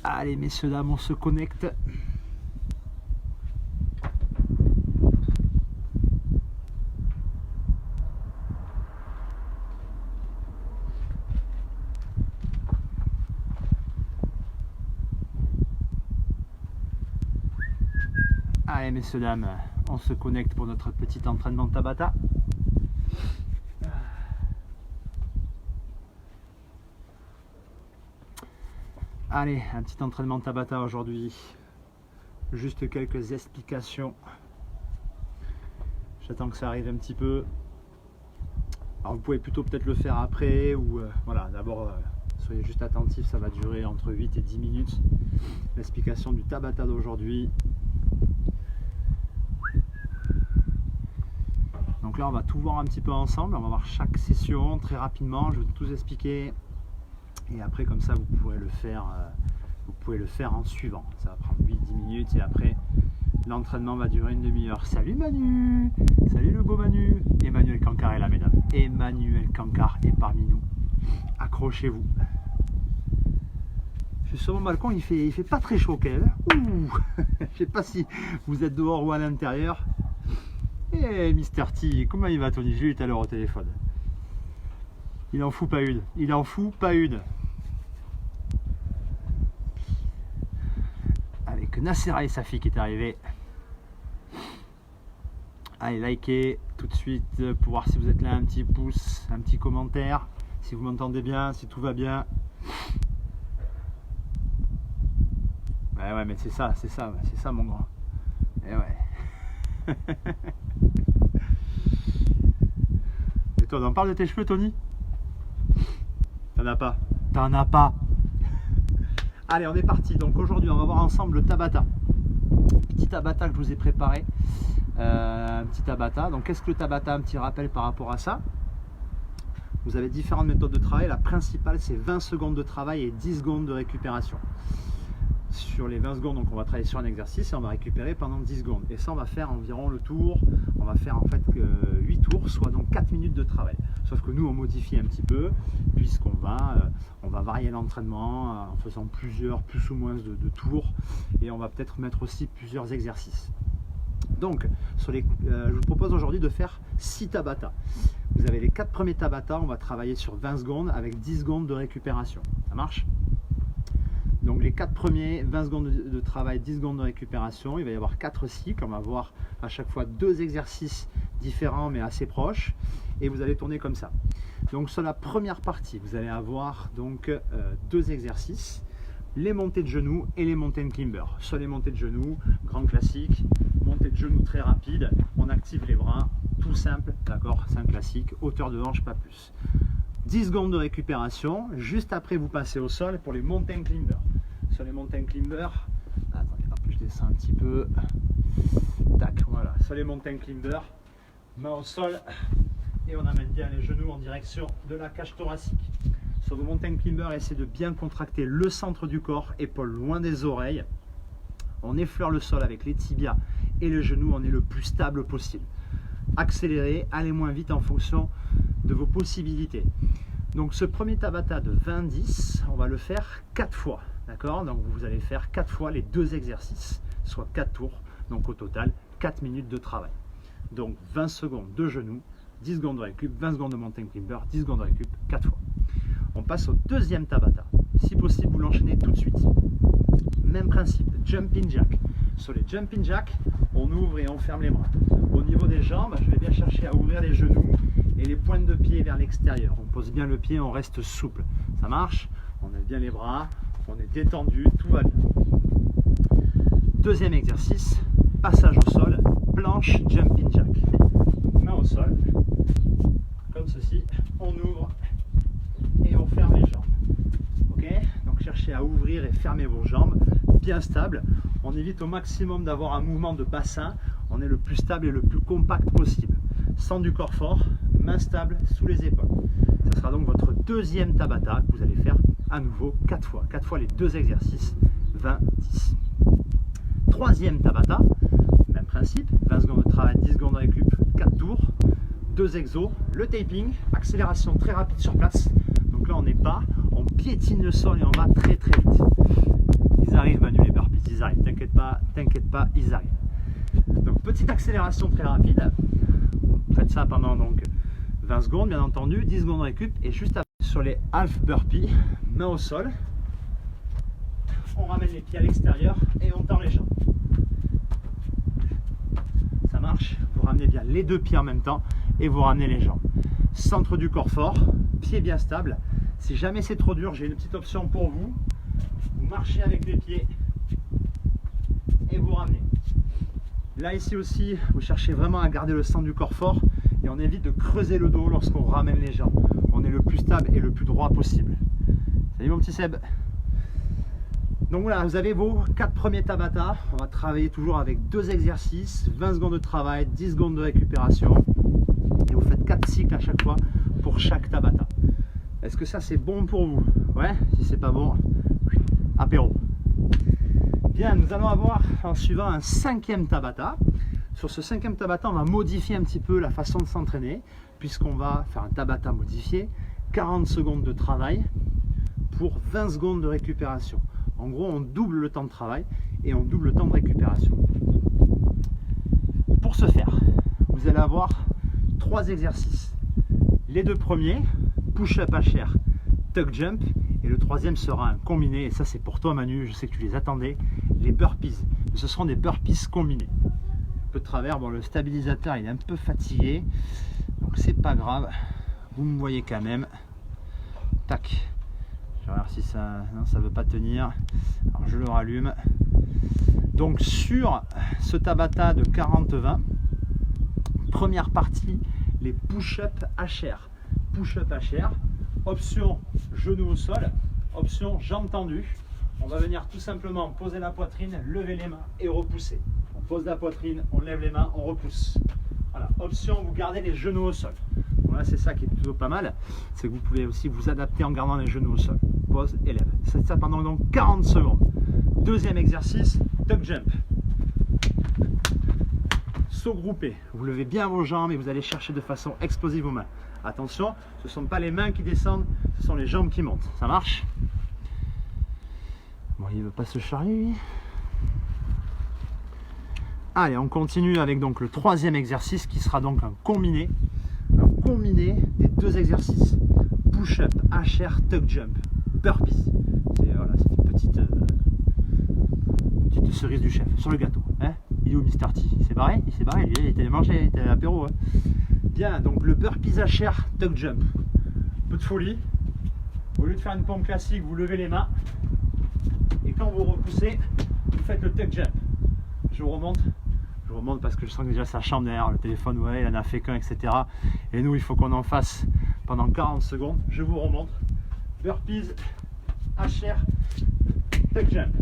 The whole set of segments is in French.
Allez, messieurs, dames, on se connecte. Allez, messieurs, dames, on se connecte pour notre petit entraînement Tabata. Allez, un petit entraînement Tabata aujourd'hui. Juste quelques explications. J'attends que ça arrive un petit peu. Alors vous pouvez plutôt peut-être le faire après ou voilà, d'abord soyez juste attentifs, ça va durer entre 8 et 10 minutes. L'explication du Tabata d'aujourd'hui. Donc là on va tout voir un petit peu ensemble, on va voir chaque session très rapidement, je vais tout expliquer. Et après comme ça vous pourrez le faire en suivant. Ça va prendre 8-10 minutes et après l'entraînement va durer une demi-heure. Salut Manu! Salut le beau Manu! Emmanuel Cancard est là, mesdames. Emmanuel Cancard est parmi nous. Accrochez-vous. Je suis sur mon balcon, il fait pas très chaud quand même. Ouh. Je sais pas si vous êtes dehors ou à l'intérieur. Eh Mister T, comment il va Tony? J'ai eu tout à l'heure au téléphone. Il en fout pas une. Il en fout pas une. Avec Nassera et Safi qui est arrivé. Allez, likez tout de suite pour voir si vous êtes là, un petit pouce, un petit commentaire, si vous m'entendez bien, si tout va bien. Ouais, mais c'est ça mon grand. Et ouais. Et toi, on en parle de tes cheveux, Tony? T'en as pas. T'en as pas. Allez, on est parti. Donc aujourd'hui, on va voir ensemble le Tabata. Petit Tabata que je vous ai préparé. Un petit Tabata. Donc qu'est-ce que le Tabata? Un petit rappel par rapport à ça. Vous avez différentes méthodes de travail. La principale, c'est 20 secondes de travail et 10 secondes de récupération. Sur les 20 secondes, donc on va travailler sur un exercice et on va récupérer pendant 10 secondes. Et ça, on va faire environ le tour. On va faire en fait 8 tours, soit donc 4 minutes de travail. Sauf que nous, on modifie un petit peu, puisqu'on va varier l'entraînement en faisant plusieurs, plus ou moins de tours. Et on va peut-être mettre aussi plusieurs exercices. Donc, je vous propose aujourd'hui de faire 6 Tabata. Vous avez les 4 premiers Tabata, on va travailler sur 20 secondes avec 10 secondes de récupération. Ça marche? Donc les 4 premiers, 20 secondes de travail, 10 secondes de récupération. Il va y avoir 4 cycles. On va voir à chaque fois 2 exercices différents mais assez proches. Et vous allez tourner comme ça. Donc sur la première partie, vous allez avoir donc 2 exercices. Les montées de genoux et les mountain climbers. Sur les montées de genoux, grand classique. Montée de genoux très rapide. On active les bras. Tout simple, d'accord? C'est un classique. Hauteur de hanche, pas plus. 10 secondes de récupération, juste après vous passez au sol pour les mountain climbers. Sur les mountain climbers, attendez, hop, je descends un petit peu, tac, voilà, sur les mountain climbers, main au sol et on amène bien les genoux en direction de la cage thoracique. Sur vos mountain climbers, essayez de bien contracter le centre du corps, épaules loin des oreilles. On effleure le sol avec les tibias et le genou, on est le plus stable possible. Accélérez, allez moins vite en fonction de vos possibilités. Donc ce premier Tabata de 20-10, on va le faire 4 fois. D'accord? Donc vous allez faire 4 fois les 2 exercices, soit 4 tours. Donc au total, 4 minutes de travail. Donc 20 secondes de genoux, 10 secondes de récup, 20 secondes de mountain climber, 10 secondes de récup, 4 fois. On passe au deuxième Tabata. Si possible, vous l'enchaînez tout de suite. Même principe, jumping jack. Sur les jumping jack, on ouvre et on ferme les bras. Au niveau des jambes, je vais bien chercher à ouvrir les genoux et les pointes de pied vers l'extérieur. On pose bien le pied, on reste souple. Ça marche? On a bien les bras, on est détendu, tout va bien. Deuxième exercice, passage au sol, planche jumping jack. Main au sol, comme ceci, on ouvre et on ferme les jambes. Ok? Donc cherchez à ouvrir et fermer vos jambes, bien stable. On évite au maximum d'avoir un mouvement de bassin. On est le plus stable et le plus compact possible. Centre du corps fort, main stable sous les épaules. Ce sera donc votre deuxième Tabata que vous allez faire à nouveau 4 fois. 4 fois les 2 exercices, 20-10. Troisième Tabata, même principe, 20 secondes de travail, 10 secondes de récup, 4 tours, 2 exos, le taping, accélération très rapide sur place. Donc là on n'est pas, on piétine le sol et on va très très vite. Ils arrivent Manu les burpees, ils arrivent, t'inquiète pas, ils arrivent. Donc petite accélération très rapide. Faites ça pendant donc 20 secondes bien entendu, 10 secondes de récup et juste après sur les half burpees, main au sol. On ramène les pieds à l'extérieur et on tend les jambes. Ça marche, vous ramenez bien les deux pieds en même temps et vous ramenez les jambes. Centre du corps fort, pieds bien stables. Si jamais c'est trop dur, j'ai une petite option pour vous. Vous marchez avec les pieds et vous ramenez. Là ici aussi, vous cherchez vraiment à garder le centre du corps fort et on évite de creuser le dos lorsqu'on ramène les jambes. On est le plus stable et le plus droit possible. Salut mon petit Seb. Donc voilà, vous avez vos 4 premiers Tabata. On va travailler toujours avec 2 exercices, 20 secondes de travail, 10 secondes de récupération. Et vous faites 4 cycles à chaque fois pour chaque Tabata. Est-ce que ça c'est bon pour vous? Ouais, si c'est pas bon, apéro. Bien, nous allons avoir en suivant un 5e Tabata. Sur ce 5e Tabata, on va modifier un petit peu la façon de s'entraîner, puisqu'on va faire un Tabata modifié, 40 secondes de travail pour 20 secondes de récupération. En gros, on double le temps de travail et on double le temps de récupération. Pour ce faire, vous allez avoir 3 exercices. Les 2 premiers, push-up à chair, tuck jump, et le 3e sera un combiné, et ça c'est pour toi Manu, je sais que tu les attendais, les burpees. Ce seront des burpees combinés. Un peu de travers, bon le stabilisateur il est un peu fatigué, donc c'est pas grave, vous me voyez quand même. Tac. Je vais voir si ça ne veut pas tenir. Alors je le rallume. Donc sur ce Tabata de 40-20, première partie, les push-up à chair. Push-up à chair, option genou au sol, option jambes tendues. On va venir tout simplement poser la poitrine, lever les mains et repousser. On pose la poitrine, on lève les mains, on repousse. Voilà, option, vous gardez les genoux au sol. Voilà, c'est ça qui est plutôt pas mal, c'est que vous pouvez aussi vous adapter en gardant les genoux au sol. Pose et lève. C'est ça pendant donc 40 secondes. 2e exercice, tuck jump. Saut groupé. Vous levez bien vos jambes et vous allez chercher de façon explosive vos mains. Attention, ce ne sont pas les mains qui descendent, ce sont les jambes qui montent. Ça marche? Bon, il ne veut pas se charrier, lui. Allez, on continue avec donc le 3e exercice qui sera donc un combiné des 2 exercices. Push-up, à chair, tuck jump, burpees. C'est voilà, une petite cerise du chef sur le gâteau. Hein, il est où Mr. T? Il s'est barré? Il s'est barré, lui, il était mangé, il était à l'apéro. Hein. Bien, donc le burpees à chair, tuck jump. Peu de folie. Au lieu de faire une pompe classique, vous levez les mains. Et quand vous repoussez, vous faites le tuck jump. Je remonte parce que je sens que déjà ça chambre derrière le téléphone, ouais, il en a fait qu'un, etc. Et nous, il faut qu'on en fasse pendant 40 secondes. Je vous remonte. Burpees, à chair, tuck jump.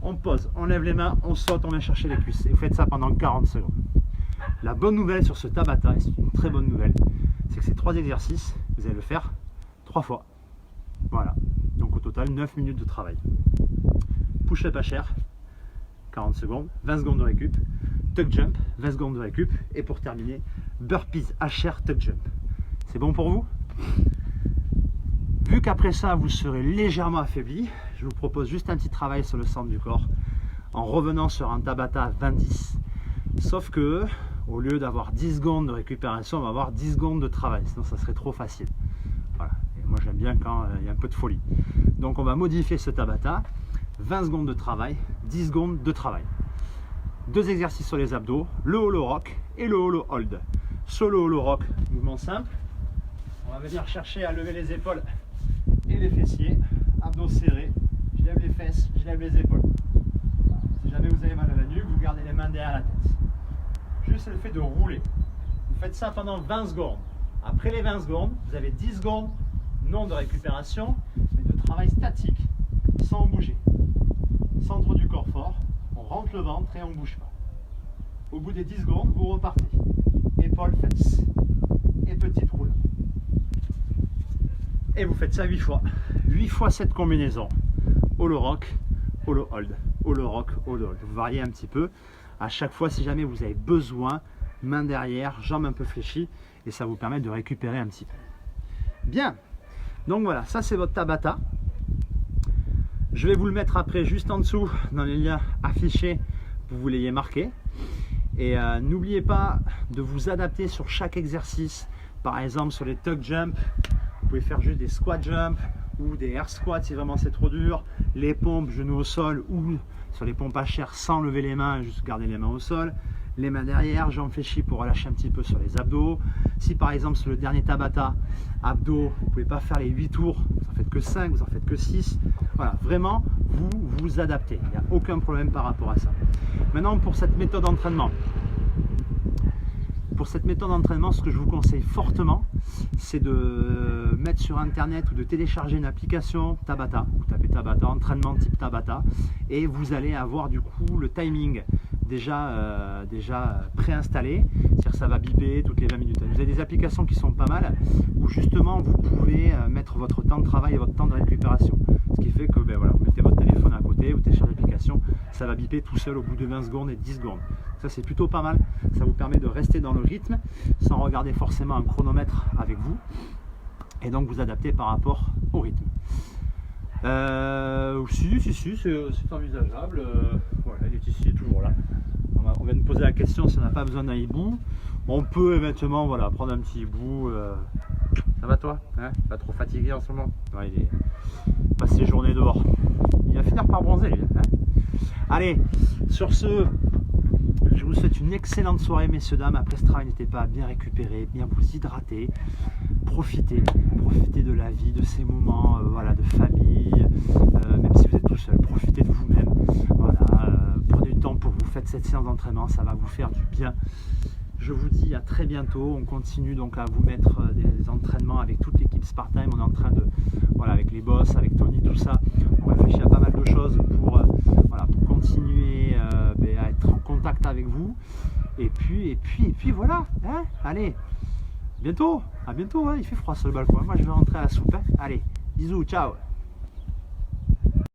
On pose, on lève les mains, on saute, on vient chercher les cuisses. Et vous faites ça pendant 40 secondes. La bonne nouvelle sur ce Tabata, et c'est une très bonne nouvelle, c'est que ces 3 exercices, vous allez le faire 3 fois. Voilà. Donc au total, 9 minutes de travail. Push-up à chair, 40 secondes, 20 secondes de récup. Tuck jump, 20 secondes de récup. Et pour terminer, burpees à chair, tuck jump. C'est bon pour vous? Vu qu'après ça, vous serez légèrement affaibli, je vous propose juste un petit travail sur le centre du corps en revenant sur un Tabata 20-10. Sauf que, au lieu d'avoir 10 secondes de récupération, on va avoir 10 secondes de travail. Sinon, ça serait trop facile. Voilà. Et moi, j'aime bien quand il y a un peu de folie. Donc, on va modifier ce Tabata. 20 secondes de travail, 10 secondes de travail. 2 exercices sur les abdos, le holo rock et le holo hold. Sur le holo rock, mouvement simple. On va venir chercher à lever les épaules et les fessiers. Abdos serrés, je lève les fesses, je lève les épaules. Si jamais vous avez mal à la nuque, vous gardez les mains derrière la tête. Juste le fait de rouler. Vous faites ça pendant 20 secondes. Après les 20 secondes, vous avez 10 secondes, non de récupération, mais de travail statique, sans bouger. Centre du corps fort, on rentre le ventre et on ne bouge pas. Au bout des 10 secondes, vous repartez. Épaules, fesses et petite roule. Et vous faites ça 8 fois. 8 fois cette combinaison. Holo rock, holo hold, holo rock, holo hold. Vous variez un petit peu. À chaque fois, si jamais vous avez besoin, main derrière, jambes un peu fléchies, et ça vous permet de récupérer un petit peu. Bien. Donc voilà, ça c'est votre Tabata. Je vais vous le mettre après juste en dessous dans les liens affichés pour que vous l'ayez marqué. Et n'oubliez pas de vous adapter sur chaque exercice. Par exemple sur les tuck jump, vous pouvez faire juste des squat jump ou des air squats si vraiment c'est trop dur. Les pompes genoux au sol ou sur les pompes à chair sans lever les mains, juste garder les mains au sol. Les mains derrière, jambes fléchies pour relâcher un petit peu sur les abdos. Si par exemple sur le dernier Tabata, abdos, vous ne pouvez pas faire les 8 tours, vous en faites que 5, vous en faites que 6. Voilà, vraiment, vous vous adaptez. Il n'y a aucun problème par rapport à ça. Maintenant, pour cette méthode d'entraînement. Ce que je vous conseille fortement, c'est de mettre sur internet ou de télécharger une application Tabata. Vous tapez Tabata, entraînement type Tabata, et vous allez avoir du coup le timing déjà préinstallé, c'est-à-dire ça va biper toutes les 20 minutes. Vous avez des applications qui sont pas mal, où justement vous pouvez mettre votre temps de travail et votre temps de récupération. Ce qui fait que ben voilà, vous mettez votre téléphone à côté, vous téléchargez l'application, ça va biper tout seul au bout de 20 secondes et 10 secondes. Ça c'est plutôt pas mal, ça vous permet de rester dans le rythme sans regarder forcément un chronomètre avec vous et donc vous adapter par rapport au rythme. Si, c'est envisageable. Voilà, il est ici, il est toujours là. On vient de poser la question si on n'a pas besoin d'un hibou. On peut éventuellement voilà, prendre un petit hibou. Ça va toi hein? Pas trop fatigué en ce moment? Ouais, il est passé les journées dehors. Il va finir par bronzer lui. Hein? Allez, sur ce, je vous souhaite une excellente soirée messieurs dames. Après ce travail, n'hésitez pas à bien récupérer, bien vous hydrater. Profitez de la vie, de ces moments voilà, de famille, même si vous êtes tout seul, profitez de vous-même. Voilà, prenez du temps pour vous, faites cette séance d'entraînement, ça va vous faire du bien. Je vous dis à très bientôt. On continue donc à vous mettre des entraînements avec toute l'équipe Spartime. On est en train de, voilà, avec les boss, avec Tony, tout ça, on réfléchit à pas mal de choses pour, voilà, pour continuer à être en contact avec vous. Et puis voilà, hein, allez. À bientôt, ouais, il fait froid sur le balcon. Moi je vais rentrer à la soupe. Hein. Allez, bisous, ciao.